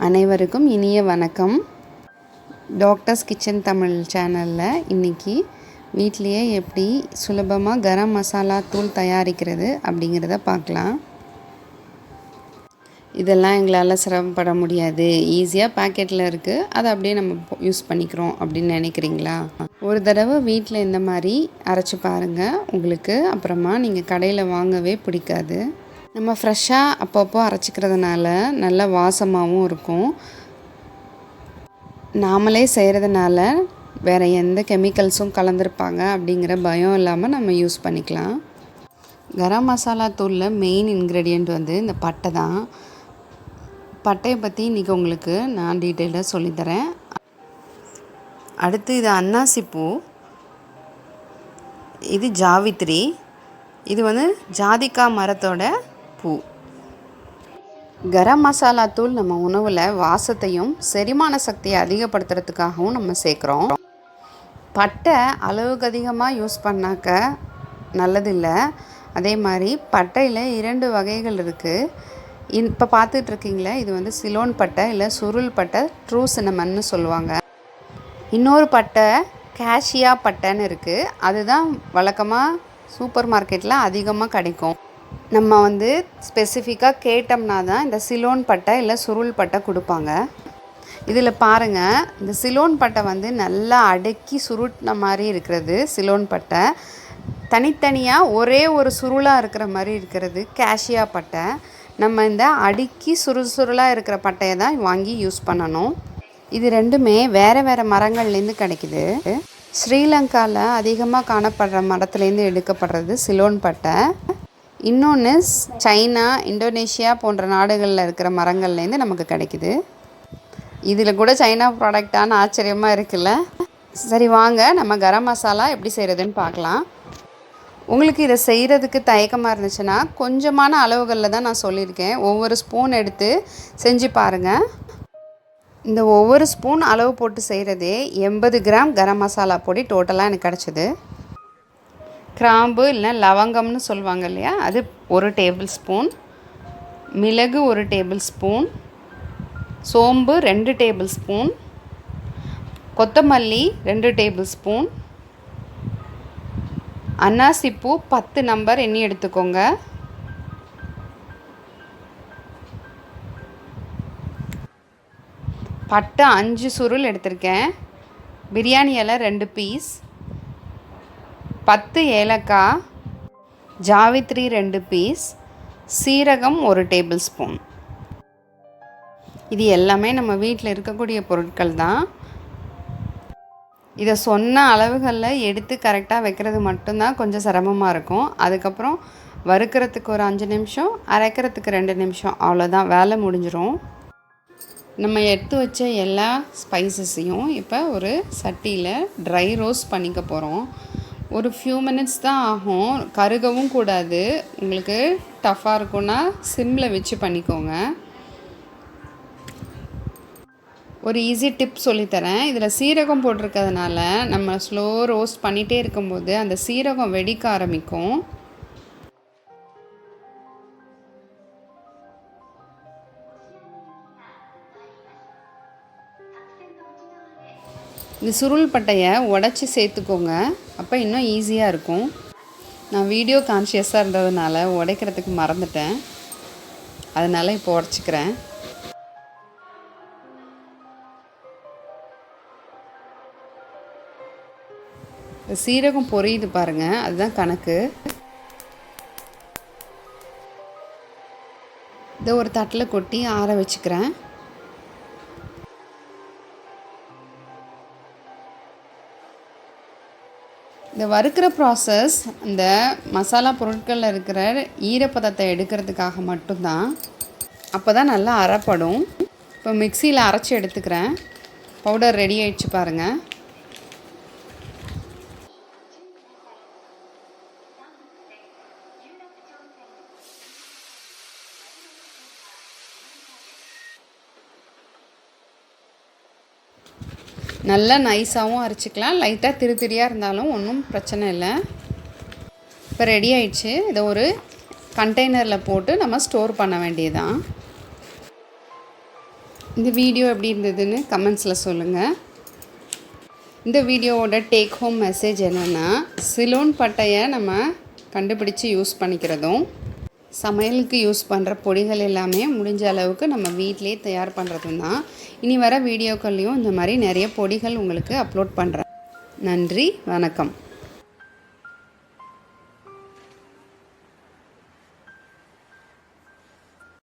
அனைவருக்கும் இனிய வணக்கம். டாக்டர்ஸ் கிச்சன் தமிழ் சேனலில் இன்றைக்கி வீட்லேயே எப்படி சுலபமாக கரம் மசாலா தூள் தயாரிக்கிறது அப்படிங்கிறத பார்க்கலாம். இதெல்லாம் எங்களால் சிரமப்பட முடியாது, ஈஸியாக பேக்கெட்டில் இருக்குது, அதை அப்படியே நம்ம யூஸ் பண்ணிக்கிறோம் அப்படின்னு நினைக்கிறீங்களா? ஒரு தடவை வீட்டில் இந்த மாதிரி அரைச்சி பாருங்கள். உங்களுக்கு அப்புறமா நீங்கள் கடையில் வாங்கவே பிடிக்காது. நம்ம ஃப்ரெஷ்ஷாக அப்பப்போ அரைச்சிக்கிறதுனால நல்ல வாசமாகவும் இருக்கும். நாமளே செய்கிறதுனால வேறு எந்த கெமிக்கல்ஸும் கலந்துருப்பாங்க அப்படிங்கிற பயம் இல்லாமல் நம்ம யூஸ் பண்ணிக்கலாம். கரம் மசாலா தூளில் மெயின் இன்க்ரீடியண்ட் இந்த பட்டை தான். பட்டையை பற்றி இன்றைக்கி உங்களுக்கு நான் டீட்டெயிலாக சொல்லித்தரேன். அடுத்து இது அன்னாசி பூ, இது ஜாவித்ரி, இது ஜாதிக்காய் மரத்தோட பூ. கரம் மசாலா தூள் நம்ம உணவில் வாசத்தையும் செரிமான சக்தியை அதிகப்படுத்துறதுக்காகவும் நம்ம சேர்க்குறோம். பட்டை அளவுக்கு அதிகமாக யூஸ் பண்ணாக்க நல்லதில்லை. அதே மாதிரி பட்டையில் 2 வகைகள் இருக்குது. இப்போ பார்த்துட்ருக்கீங்களே, இது சிலோன் பட்டை இல்லை சுருள் பட்டை, ட்ரூ சின்னமன்னு சொல்லுவாங்க. இன்னொரு பட்டை கேஷியா பட்டைன்னு இருக்குது. அதுதான் வழக்கமாக சூப்பர் மார்க்கெட்டில் அதிகமாக கிடைக்கும். நம்ம ஸ்பெசிஃபிக்காக கேட்டோம்னா தான் இந்த சிலோன் பட்டை இல்லை சுருள் பட்டை கொடுப்பாங்க. இதில் பாருங்கள், இந்த சிலோன் பட்டை நல்லா அடக்கி சுருட்டின மாதிரி இருக்கிறது சிலோன் பட்டை. தனித்தனியாக ஒரே ஒரு சுருளாக இருக்கிற மாதிரி இருக்கிறது கேஷியா பட்டை. நம்ம இந்த அடுக்கி சுருளாக இருக்கிற பட்டையை தான் வாங்கி யூஸ் பண்ணணும். இது ரெண்டுமே வேறு வேறு மரங்கள்லேருந்து கிடைக்குது. ஸ்ரீலங்காவில் அதிகமாக காணப்படுற மரத்துலேருந்து எடுக்கப்படுறது சிலோன் பட்டை. இன்னொன்று சைனா, இந்தோனேஷியா போன்ற நாடுகளில் இருக்கிற மரங்கள்லேருந்து நமக்கு கிடைக்குது. இதில் கூட சைனா ப்ராடக்டான ஆச்சரியமாக இருக்குல்ல. சரி, வாங்க நம்ம கரம் மசாலா எப்படி செய்கிறதுன்னு பார்க்கலாம். உங்களுக்கு இதை செய்கிறதுக்கு தயக்கமாக இருந்துச்சுன்னா கொஞ்சமான அளவுகளில் தான் நான் சொல்லியிருக்கேன். ஒவ்வொரு ஸ்பூன் எடுத்து செஞ்சு பாருங்கள். இந்த ஒவ்வொரு ஸ்பூன் அளவு போட்டு செய்கிறதே 80 கிராம் கரம் மசாலா பொடி டோட்டலாக எனக்கு கிடச்சிது. கிராம்பு இல்லை லவங்கம்னு சொல்லுவாங்க இல்லையா, அது 1 டேபிள் ஸ்பூன், மிளகு 1 டேபிள் ஸ்பூன், சோம்பு 2 டேபிள் ஸ்பூன், கொத்தமல்லி 2 டேபிள் ஸ்பூன், அன்னாசிப்பூ 10 நம்பர் எண்ணி எடுத்துக்கோங்க, பட்டை 5 சுருள் எடுத்திருக்கேன், பிரியாணி இலை 2 பீஸ், 10 ஏலக்காய், ஜாவித்ரி 2 பீஸ், சீரகம் 1 டேபிள் ஸ்பூன். இது எல்லாமே நம்ம வீட்டில் இருக்கக்கூடிய பொருட்கள் தான். இதை சொன்ன அளவுகளில் எடுத்து கரெக்டாக வைக்கிறது மட்டும்தான் கொஞ்சம் சிரமமாக இருக்கும். அதுக்கப்புறம் வறுக்கிறதுக்கு ஒரு 5 நிமிஷம், அரைக்கிறதுக்கு 2 நிமிஷம், அவ்வளோதான், வேலை முடிஞ்சிடும். நம்ம எடுத்து வச்ச எல்லா ஸ்பைசஸையும் இப்போ ஒரு சட்டியில் ட்ரை ரோஸ்ட் பண்ணிக்க போகிறோம். ஒரு ஃபியூ மினிட்ஸ் தான் ஆகும், கருகவும் கூடாது. உங்களுக்கு டஃப்பாக இருக்குன்னா சிம்மில் வச்சு பண்ணிக்கோங்க. ஒரு ஈஸி டிப் சொல்லித்தரேன். இதில் சீரகம் போட்டிருக்கிறதுனால நம்ம ஸ்லோ ரோஸ்ட் பண்ணிகிட்டே இருக்கும்போது அந்த சீரகம் வெடிக்க ஆரம்பிக்கும். இந்த சுருள் பட்டையை உடச்சி சேர்த்துக்கோங்க, அப்போ இன்னும் ஈஸியாக இருக்கும். நான் வீடியோ கான்ஷியஸாக இருந்ததுனால உடைக்கிறதுக்கு மறந்துட்டேன், அதனால் இப்போ உடச்சிக்கிறேன். சீரகம் பொரியுது பாருங்கள், அதுதான் கணக்கு. இதை ஒரு தட்டில் கொட்டி ஆற வச்சுக்கிறேன். இந்த வறுக்கிற ப்ராசஸ் இந்த மசாலா பொருட்களில் இருக்கிற ஈரப்பதத்தை எடுக்கிறதுக்காக மட்டும்தான். அப்போ தான் நல்லா அரைப்படும். இப்போ மிக்சியில் அரைச்சி எடுத்துக்கிறேன். பவுடர் ரெடி ஆகிடுச்சு பாருங்கள். நல்லா நைஸாகவும் அரைச்சிக்கலாம், லைட்டாக திரியாக இருந்தாலும் ஒன்றும் பிரச்சனை இல்லை. இப்போ ரெடி ஆயிடுச்சு. இதை ஒரு கண்டெய்னரில் போட்டு நம்ம ஸ்டோர் பண்ண வேண்டியதுதான். இந்த வீடியோ எப்படி இருந்ததுன்னு கமெண்ட்ஸில் சொல்லுங்கள். இந்த வீடியோவோட டேக் ஹோம் மெசேஜ் என்னென்னா, சிலோன் பட்டையை நம்ம கண்டுபிடிச்சி யூஸ் பண்ணிக்கிறதும், சமையலுக்கு யூஸ் பண்ணுற பொடிகள் எல்லாமே முடிஞ்ச அளவுக்கு நம்ம வீட்டிலே தயார் பண்ணுறதும் தான். இனி வர வீடியோக்கள்லையும் இந்த மாதிரி நிறைய பொடிகள் உங்களுக்கு அப்லோட் பண்ணுறேன். நன்றி, வணக்கம்.